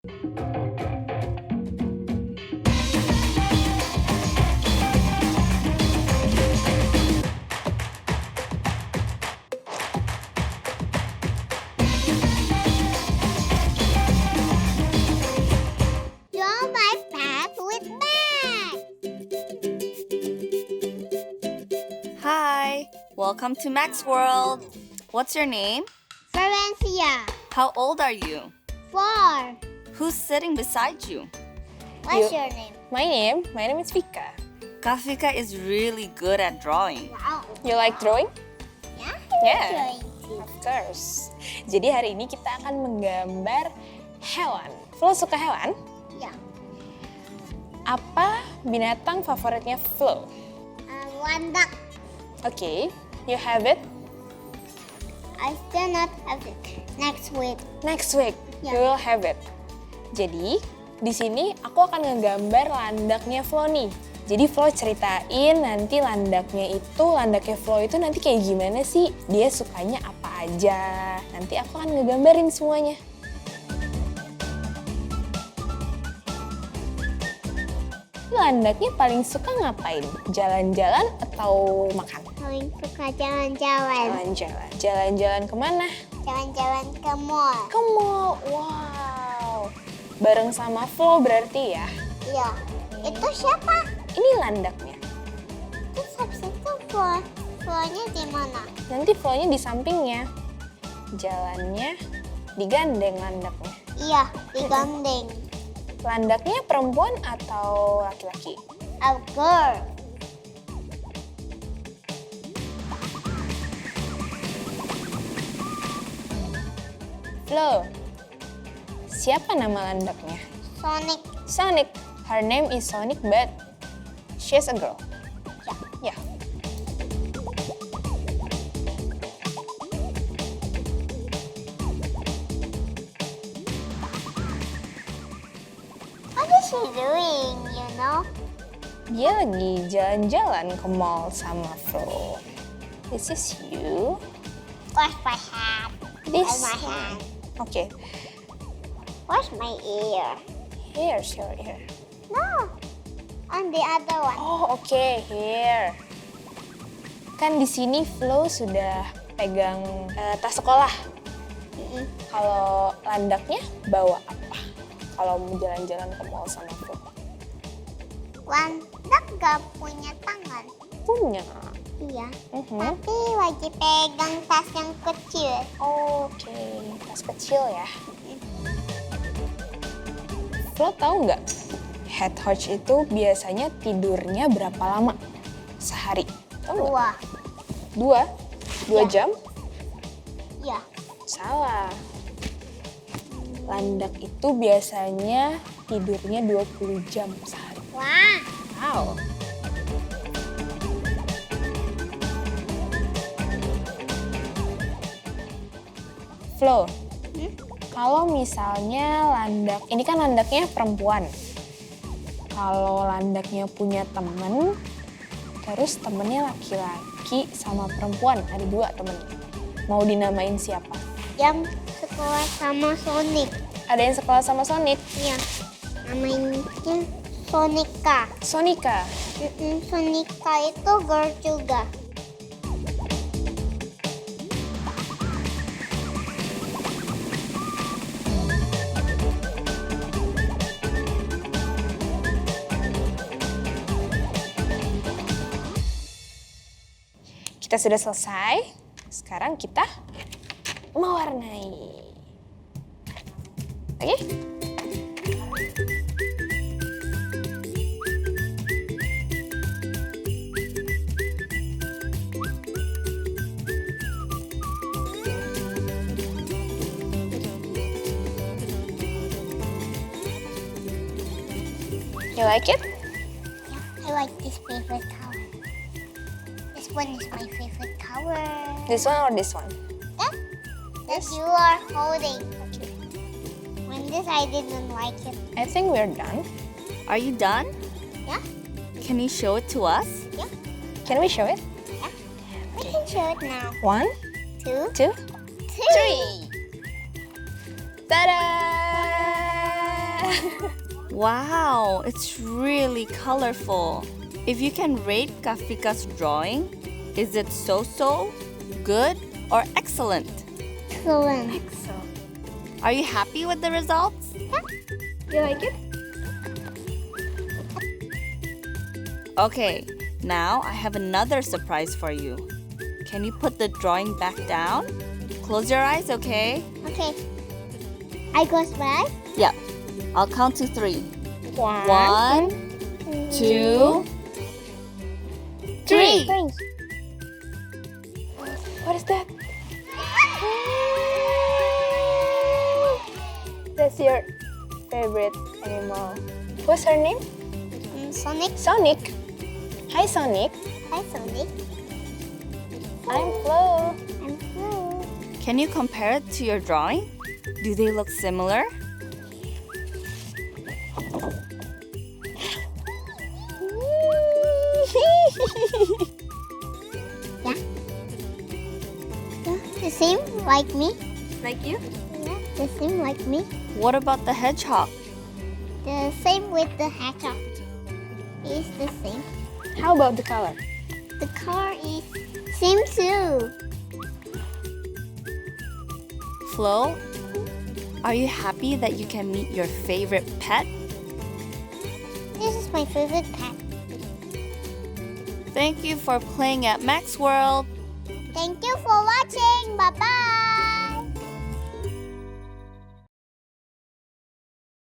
Draw my pet with bag. Hi, welcome to Max World. What's your name? Florencia. How old are you? 4. Who's sitting beside you? What's your name? My name is Vika. Kafika is really good at drawing. Wow. You like drawing? Yeah. Yeah. Drawing too. Of course. Jadi hari ini kita akan menggambar hewan. Flo suka hewan? Yeah. Apa binatang favoritnya Flo? One duck. Okay, you have it. I still not have it. Next week. Next week, Yeah. you will have it. Jadi, di sini aku akan ngegambar landaknya Flo nih. Jadi Flo ceritain nanti landaknya Flo itu nanti kayak gimana sih? Dia sukanya apa aja? Nanti aku akan ngegambarin semuanya. Landaknya paling suka ngapain? Jalan-jalan atau makan? Paling suka jalan-jalan. Jalan-jalan. Jalan-jalan kemana? Jalan-jalan ke mall. Ke mall. Wow. Bareng sama Flo berarti ya? Iya. Itu siapa? Ini landaknya. Terus habis itu Flo-nya di mana? Nanti Flo-nya di sampingnya. Jalannya digandeng landaknya. Iya, digandeng. Landaknya perempuan atau laki-laki? A girl. Flo, siapa nama landaknya? Sonic. Sonic. Her name is Sonic, but she's a girl. Ya. Yeah. What is she doing, you know? Dia lagi jalan-jalan ke mall sama Flo. This is you. Where's my hat? This. And my hand. Okay. Where's my ear? Here's your ear. No. On the other one. Oh, okay, here. Kan di sini Flo sudah pegang tas sekolah. Kalau landaknya bawa apa? Kalau mau jalan-jalan ke mall sama Flo. Landak gak punya tangan. Punya. Iya. Mhm. Tapi wajib pegang tas yang kecil. Oke, tas kecil ya. Flo tahu nggak? Head coach itu biasanya tidurnya berapa lama? Sehari. Tahu nggak? 2. 2 Ya. jam? Iya. Salah. Landak itu biasanya tidurnya 20 jam sehari. Wah. Wow. Flo, kalau misalnya landak, ini kan landaknya perempuan. Kalau landaknya punya temen, terus temennya laki-laki sama perempuan, ada 2 temennya. Mau dinamain siapa? Yang sekolah sama Sonic. Ada yang sekolah sama Sonic? Iya. Namanya Sonika. Sonika. Sonika itu girl juga. Kita sudah selesai, sekarang kita mewarnai. Oke? You like it? Yeah, I like this favorite color. This one is my favorite color. This one or this one? That you are holding. When this I didn't like it. I think we're done. Are you done? Yeah? Can you show it to us? Yeah? Can we show it? Yeah? We can show it now. 1, 2, 2, 3. Ta-da! Wow, it's really colorful. If you can rate Kafika's drawing, is it so-so, good, or excellent? Excellent. Are you happy with the results? You like it? Okay, now I have another surprise for you. Can you put the drawing back down? Close your eyes, okay? Okay. I go back. Yep. I'll count to 3. 1, 2, 3. What is that? That's your favorite animal. What's her name? Sonic. Sonic. Hi, Sonic. Hi, Sonic. I'm Flo. I'm Flo. Can you compare it to your drawing? Do they look similar? Yeah, the same like me. Like you? Yeah, the same like me. What about the hedgehog? The same with the hedgehog. It's the same. How about the color? The car is same too. Flo, are you happy that you can meet your favorite pet? This is my favorite pet. Thank you for playing at Max World. Thank you for watching. Bye bye.